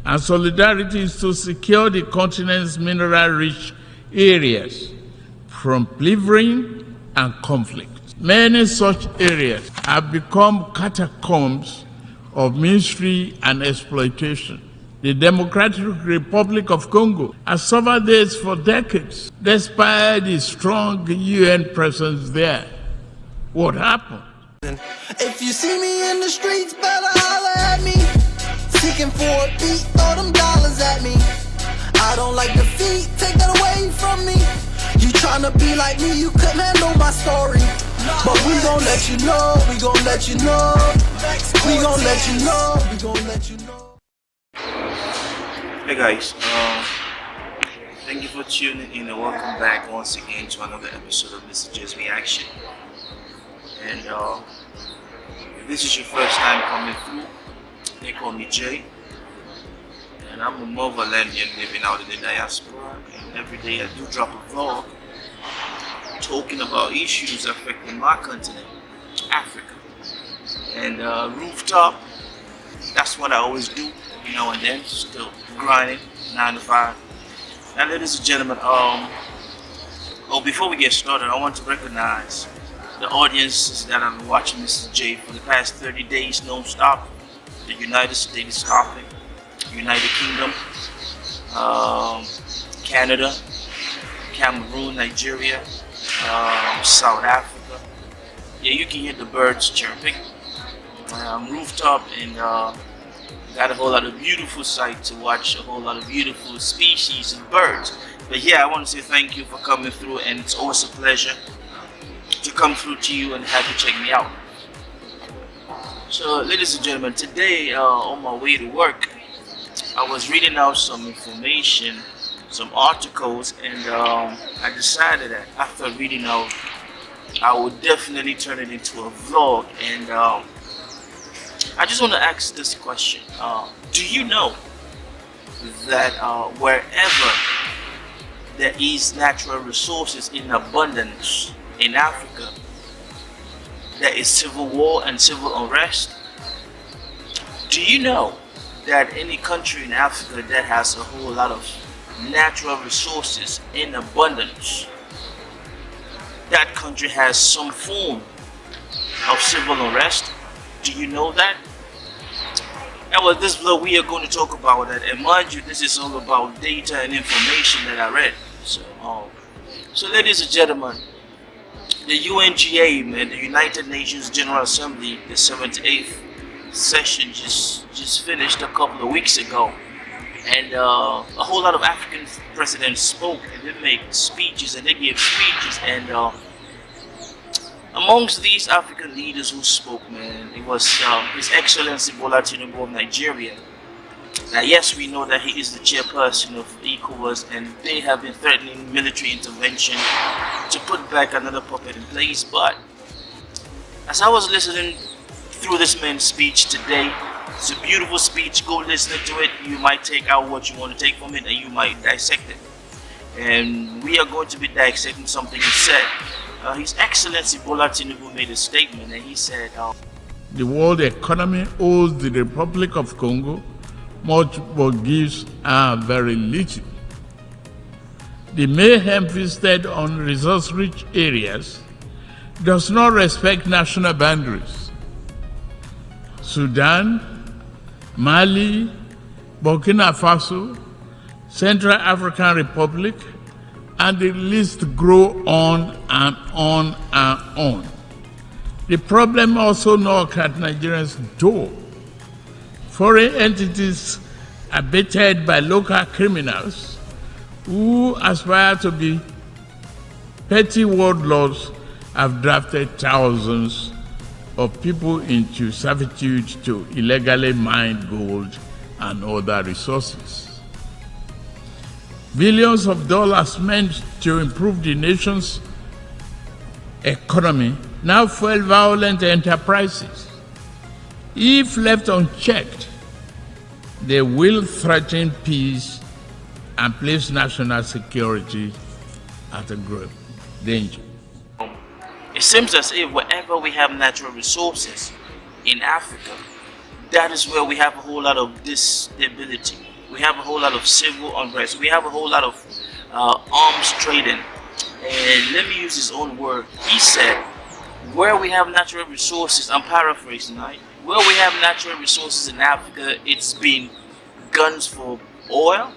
And solidarity is to secure the continent's mineral-rich areas from plundering and conflict. Many such areas have become catacombs of misery and exploitation. The Democratic Republic of Congo has suffered this for decades, despite the strong UN presence there. What happened? If you see me in the streets, better holler at me. Seeking for a beat, throw them dollars at me. I don't like defeat, take that away from me. You tryna be like me, you couldn't handle my story. But we gon' let you know, we gon' let you know. We gon' let you know, we gon' let you know. Hey guys, thank you for tuning in and welcome back once again to another episode of Mr. J's Reaction. And if this is your first time coming through, they call me Jay. And I'm a motherlandian living out in the diaspora. And every day I do drop a vlog talking about issues affecting my continent, Africa. And rooftop, that's what I always do, every now and then, still grinding, 9 to 5. Now ladies and gentlemen, before we get started, I want to recognize the audiences that have been watching Mr. J for the past 30 days non-stop. The United States stopping, United Kingdom, Canada, Cameroon, Nigeria, South Africa. Yeah, you can hear the birds chirping. Rooftop, and got a whole lot of beautiful sight to watch, a whole lot of beautiful species of birds. But yeah, I want to say thank you for coming through, and it's always a pleasure to come through to you and have you check me out. So ladies and gentlemen, today on my way to work, I was reading out some information, some articles, and I decided that after reading out, I would definitely turn it into a vlog. And I just want to ask this question. Do you know that wherever there is natural resources in abundance in Africa, there is civil war and civil unrest? Do you know that any country in Africa that has a whole lot of natural resources in abundance, that country has some form of civil unrest? Do you know that? And with this vlog, we are going to talk about that. And mind you, this is all about data and information that I read. So ladies and gentlemen, the UNGA, man, the United Nations General Assembly, the 78th session just finished a couple of weeks ago. And a whole lot of African presidents spoke, and they made speeches, and they gave speeches. And amongst these African leaders who spoke, man, it was His Excellency Tinubu of Nigeria. Now, yes, we know that he is the chairperson of ECOWAS, and they have been threatening military intervention to put back another puppet in place. But as I was listening through this man's speech today, it's a beautiful speech. Go listen to it. You might take out what you want to take from it, and you might dissect it. And we are going to be dissecting something he said. His Excellency Tinubu made a statement, and he said, The world economy owes the Republic of Congo much, but gives her very little. The mayhem visited on resource-rich areas does not respect national boundaries. Sudan, Mali, Burkina Faso, Central African Republic, and the list grow on and on and on. The problem also knocks at Nigeria's door. Foreign entities abated by local criminals who aspire to be petty warlords have drafted thousands of people into servitude to illegally mine gold and other resources. Billions of dollars meant to improve the nation's economy now fuel violent enterprises. If left unchecked, they will threaten peace and place national security at a grave danger. it seems as if wherever we have natural resources in Africa, that is where we have a whole lot of this stability. We have a whole lot of civil unrest. We have a whole lot of arms trading. And let me use his own word. He said, where we have natural resources, I'm paraphrasing, right? Where we have natural resources in Africa, it's been guns for oil,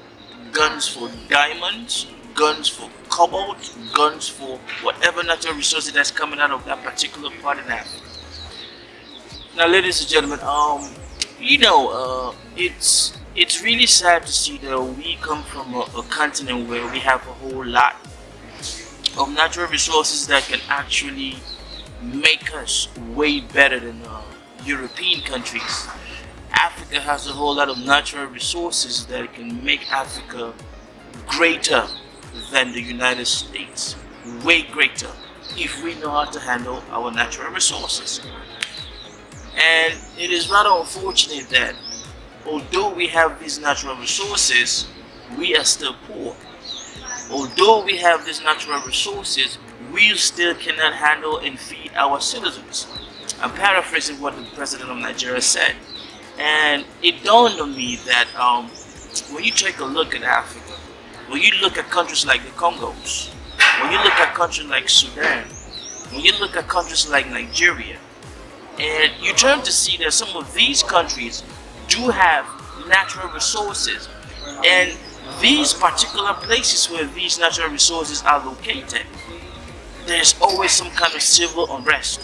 guns for diamonds, guns for cobalt, guns for whatever natural resources that's coming out of that particular part in Africa. Now, ladies and gentlemen, it's really sad to see that we come from a continent where we have a whole lot of natural resources that can actually make us way better than European countries. Africa has a whole lot of natural resources that can make Africa greater than the United States, way greater, if we know how to handle our natural resources. And it is rather unfortunate that although we have these natural resources, we are still poor. Although we have these natural resources, we still cannot handle and feed our citizens. I'm paraphrasing what the president of Nigeria said. And it dawned on me that when you take a look at Africa, when you look at countries like the Congos, when you look at countries like Sudan, when you look at countries like Nigeria, and you turn to see that some of these countries do have natural resources, and these particular places where these natural resources are located, there's always some kind of civil unrest.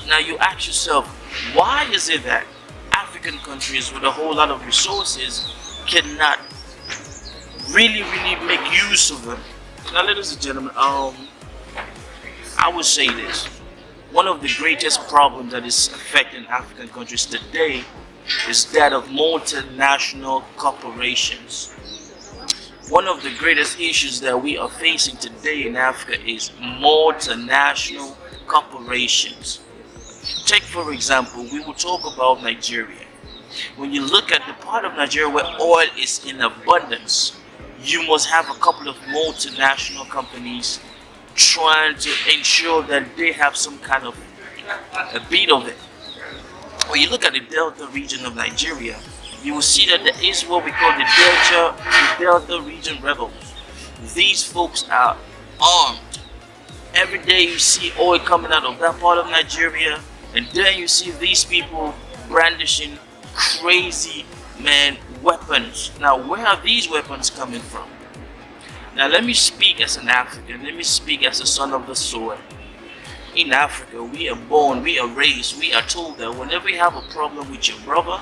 Now you ask yourself, why is it that African countries with a whole lot of resources cannot really make use of them? Now, ladies and gentlemen, I would say this. One of the greatest problems that is affecting African countries today is that of multinational corporations. One of the greatest issues that we are facing today in Africa is multinational corporations. Take, for example, we will talk about Nigeria. When you look at the part of Nigeria where oil is in abundance, you must have a couple of multinational companies trying to ensure that they have some kind of a bit of it. When you look at the Delta region of Nigeria, you will see that there is what we call the Delta region rebels. These folks are armed. Every day you see oil coming out of that part of Nigeria, and then you see these people brandishing crazy, weapons. Now, where are these weapons coming from? Now, let me speak as an African. Let me speak as a son of the soil. In Africa, we are born, we are raised, we are told that whenever you have a problem with your brother,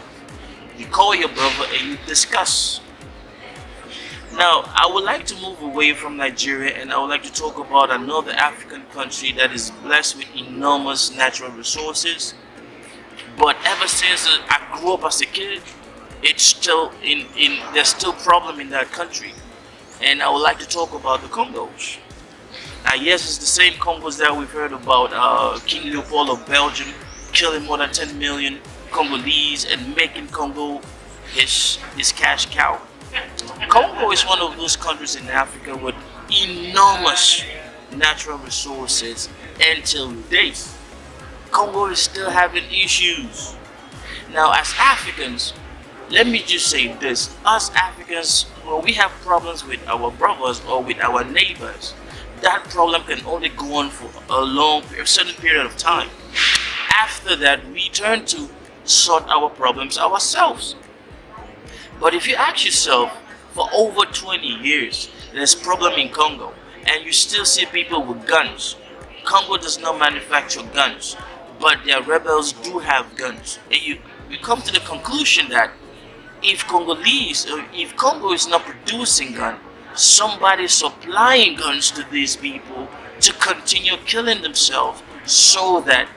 you call your brother and you discuss. Now, I would like to move away from Nigeria, and I would like to talk about another African country that is blessed with enormous natural resources. But ever since I grew up as a kid, it's still there's still problem in that country. And I would like to talk about the Congos. Now, yes, it's the same Congos that we've heard about King Leopold of Belgium killing more than 10 million Congolese and making Congo his cash cow. Congo is one of those countries in Africa with enormous natural resources, and till date, Congo is still having issues. Now, as Africans, let me just say this. Us Africans, when we have problems with our brothers or with our neighbors, that problem can only go on for a certain period of time. After that, we turn to sort our problems ourselves. But if you ask yourself, for over 20 years, there's problem in Congo, and you still see people with guns. Congo does not manufacture guns, but their rebels do have guns. And you come to the conclusion that if Congo is not producing guns, somebody is supplying guns to these people to continue killing themselves, so that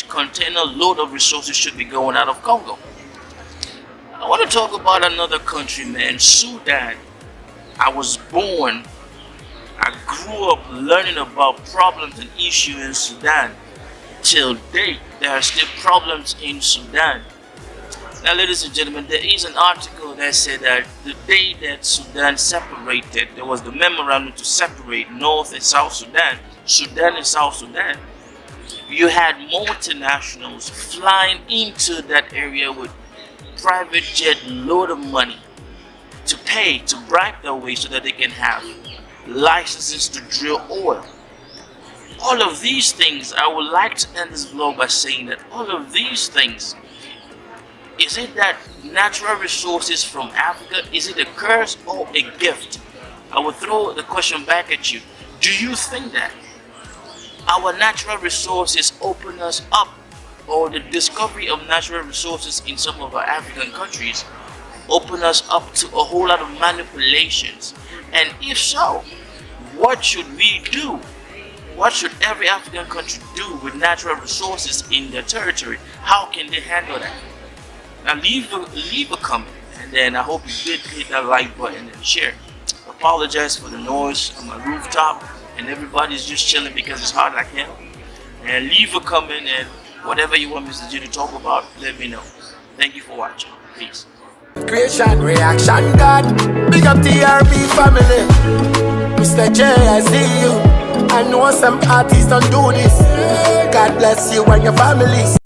container load of resources should be going out of Congo. I want to talk about another country, Sudan. I was born, I grew up learning about problems and issues in Sudan. Till date, there are still problems in Sudan. Now, ladies and gentlemen, there is an article that said that the day that Sudan separated, there was the memorandum to separate North and South Sudan, Sudan and South Sudan. You had multinationals flying into that area with private jet load of money to pay, to bribe their way so that they can have licenses to drill oil. All of these things, I would like to end this vlog by saying that all of these things, is it that natural resources from Africa, is it a curse or a gift? I will throw the question back at you. Do you think that our natural resources open us up, or the discovery of natural resources in some of our African countries open us up to a whole lot of manipulations? And if so, what should we do? What should every African country do with natural resources in their territory? How can they handle that? Now leave a comment, and then I hope you did hit that like button and share. Apologize for the noise on my rooftop, and everybody's just chilling because it's hot like hell. And leave a comment, and whatever you want Mr. G to talk about, let me know. Thank you for watching. Peace. Creation, reaction, God. Big up TRB family. Mr. J, I see you. I know some artists don't do this. God bless you and your family.